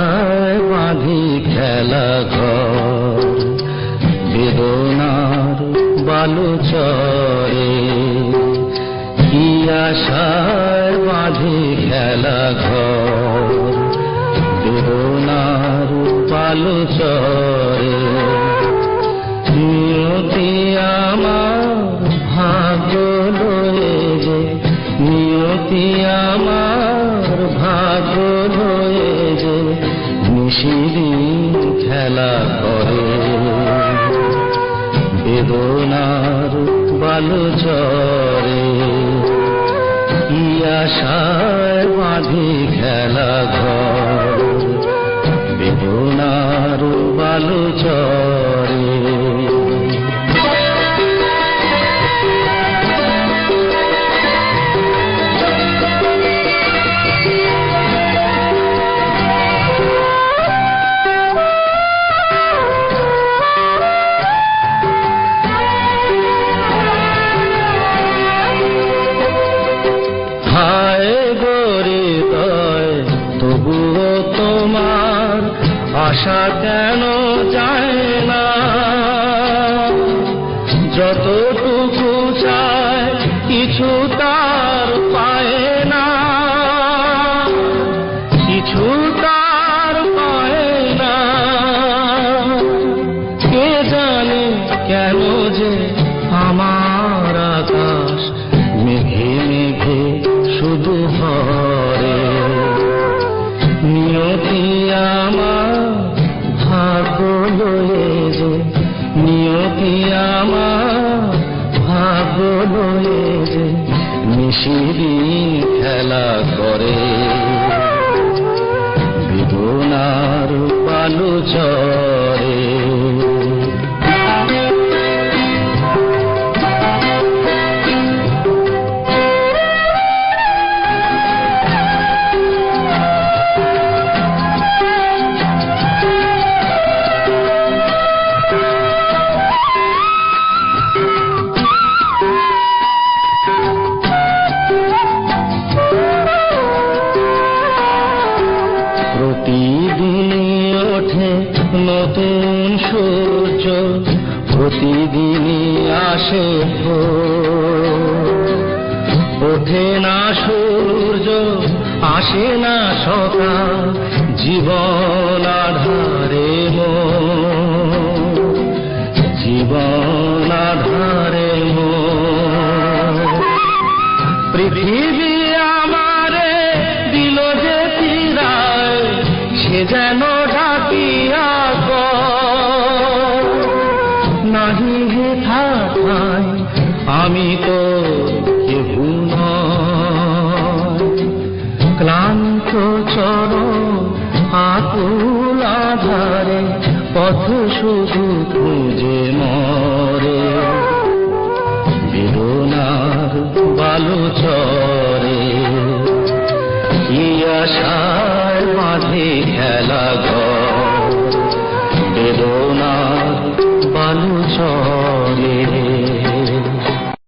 আশায় বাঁধি খেলা ঘর, বেদনার বালুচরে। কি আশায় বাঁধি খেলা ঘর, বেদনার বালুচরে। নিয়তি আমার ভাগ্য লয়ে যে, নিয়তি আমার ভাগ্য লয়ে যে নিশিদিন খেলা করে। বেদনার বালুচরে কি আশায় বাঁধি খেলা ঘর, বেদনার বালুচরে। তবুও তোমার আশা কেন যায় না, যতটুকু চায় কিছু তার পায় না, কিছু তার পায় না। কে জানে কেন যে আমার আকাশ মেঘে মেঘে শুধু ভরে। নিয়তি আমার ভাগ্য লয়ে যে, নিয়তি আমার ভাগ্য লয়ে যে নিশিদিন খেলা করে। বেদনার বালুচরে প্রতিদিনই ওঠে নতুন সূর্য, প্রতিদিনই আসে ভোর। ওঠে না সূর্য আসে না সকাল, জীবন আধারে মোর, জীবন আধারে মোর। পৃথিবী আমারে দিল যে ফিরায়, সে যেন ডাকিয়া গো নাহি হে থাকায় আমি তো কেহু নয়। ক্লান্ত চরণ আকুল আধারে পথ শুধু খুঁজে মরে। বেদনার বালুচরে কি আশায় বাঁধে খেলা ঘর, বেদনা